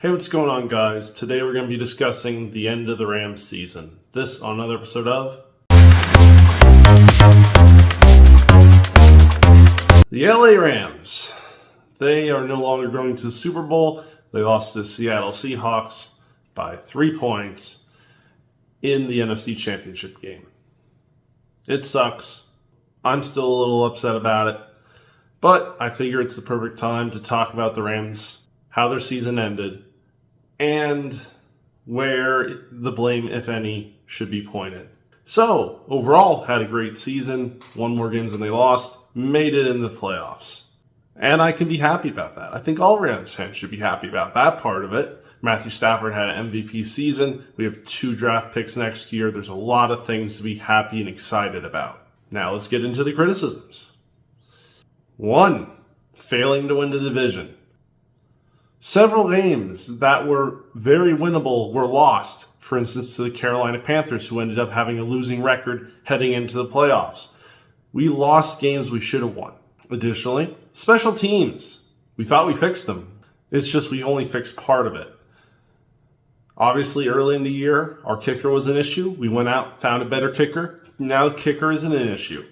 Hey, what's going on, guys? Today we're going to be discussing the end of the Rams season. This on another episode of the LA Rams. They are no longer going to the Super Bowl. They lost to the Seattle Seahawks by 3 points in the NFC Championship game. It sucks. I'm still a little upset about it, but I figure it's the perfect time to talk about the Rams, how their season ended, and where the blame, if any, should be pointed. So, overall, had a great season, won more games than they lost, made it in the playoffs. And I can be happy about that. I think all Rams fans should be happy about that part of it. Matthew Stafford had an MVP season. We have 2 draft picks next year. There's a lot of things to be happy and excited about. Now let's get into the criticisms. 1, failing to win the division. Several games that were very winnable were lost. For instance, to the Carolina Panthers, who ended up having a losing record heading into the playoffs. We lost games we should have won. Additionally, special teams. We thought we fixed them. It's just we only fixed part of it. Obviously, early in the year, our kicker was an issue. We went out, found a better kicker. Now the kicker isn't an issue.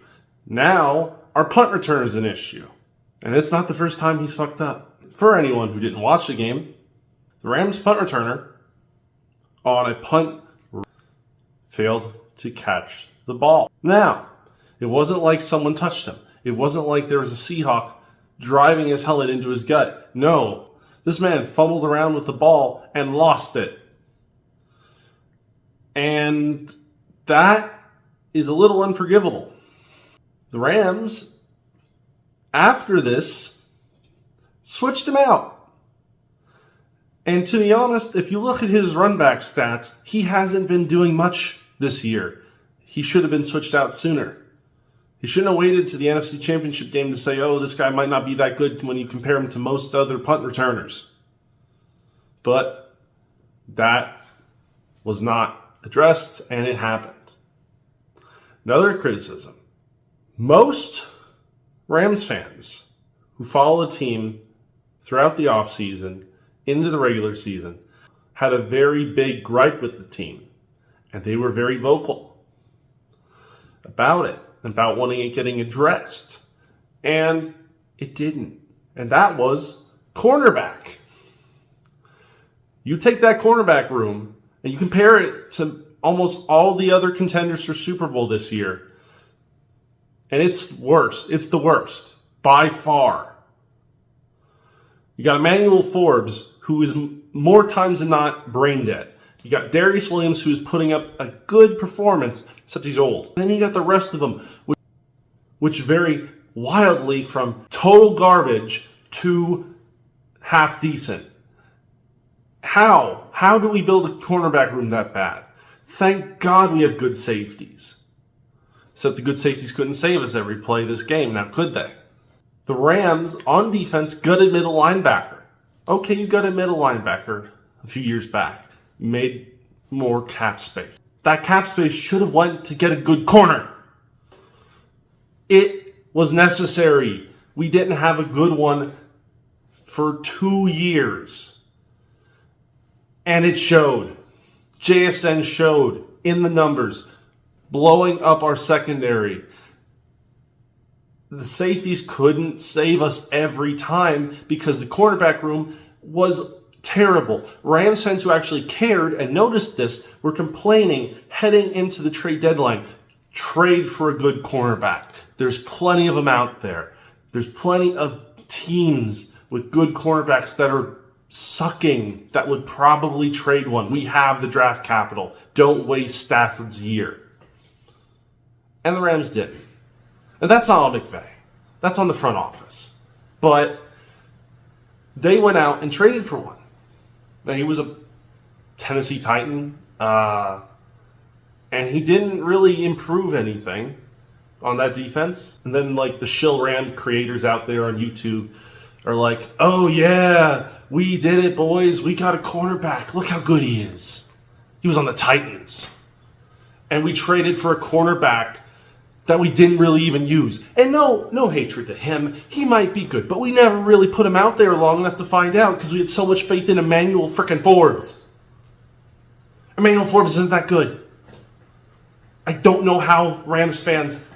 Now our punt return is an issue. And it's not the first time he's fucked up. For anyone who didn't watch the game, the Rams punt returner on a punt failed to catch the ball. Now, it wasn't like someone touched him. It wasn't like there was a Seahawk driving his helmet into his gut. No, this man fumbled around with the ball and lost it. And that is a little unforgivable. The Rams, after this, switched him out. And to be honest, if you look at his run back stats, he hasn't been doing much this year. He should have been switched out sooner. He shouldn't have waited to the NFC Championship game to say, oh, this guy might not be that good when you compare him to most other punt returners. But that was not addressed, and it happened. Another criticism. Most Rams fans who follow the team throughout the offseason, into the regular season, had a very big gripe with the team. And they were very vocal about it, about wanting it getting addressed. And it didn't. And that was cornerback. You take that cornerback room and you compare it to almost all the other contenders for Super Bowl this year. And it's worse. It's the worst. By far. You got Emmanuel Forbes, who is more times than not brain dead. You got Darius Williams, who's putting up a good performance, except he's old. And then you got the rest of them, which vary wildly from total garbage to half decent. How? How do we build a cornerback room that bad? Thank God we have good safeties. Except the good safeties couldn't save us every play this game. Now, could they? The Rams, on defense, gutted middle linebacker. Okay, you gutted middle linebacker a few years back. You made more cap space. That cap space should have went to get a good corner. It was necessary. We didn't have a good one for 2 years. And it showed. JSN showed in the numbers, blowing up our secondary. The safeties couldn't save us every time because the cornerback room was terrible. Rams fans who actually cared and noticed this were complaining heading into the trade deadline. Trade for a good cornerback. There's plenty of them out there. There's plenty of teams with good cornerbacks that are sucking that would probably trade one. We have the draft capital. Don't waste Stafford's year. And the Rams didn't. And that's not on McVay. That's on the front office. But they went out and traded for one. Now, he was a Tennessee Titan, and he didn't really improve anything on that defense. And then, like, the Shill Ram creators out there on YouTube are like, oh, yeah, we did it, boys. We got a cornerback. Look how good he is. He was on the Titans. And we traded for a cornerback that we didn't really even use. And no hatred to him. He might be good, but we never really put him out there long enough to find out because we had so much faith in Emmanuel frickin' Forbes. Emmanuel Forbes isn't that good. I don't know how Rams fans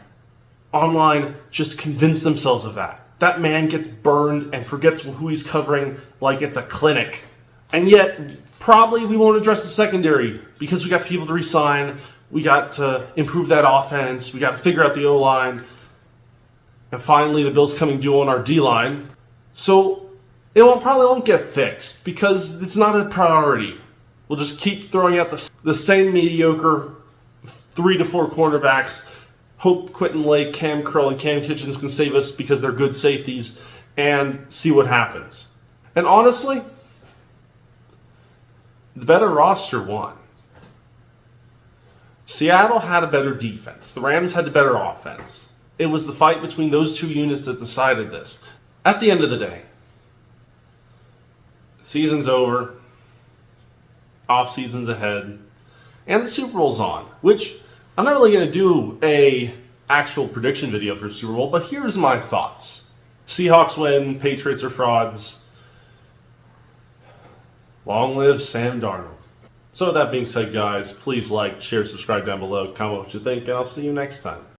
online just convince themselves of that. That man gets burned and forgets who he's covering like it's a clinic. And yet, probably we won't address the secondary because we got people to re-sign. We got to improve that offense. We got to figure out the O-line. And finally, the Bills coming due on our D-line. So it probably won't get fixed because it's not a priority. We'll just keep throwing out the same mediocre 3 to 4 cornerbacks. Hope Quentin Lake, Cam Curl, and Cam Kitchens can save us because they're good safeties, and see what happens. And honestly, the better roster won. Seattle had a better defense. The Rams had the better offense. It was the fight between those two units that decided this. At the end of the day, the season's over, off-season's ahead, and the Super Bowl's on, which I'm not really going to do a actual prediction video for Super Bowl, but here's my thoughts. Seahawks win, Patriots are frauds. Long live Sam Darnold. So with that being said, guys, please like, share, subscribe down below, comment what you think, and I'll see you next time.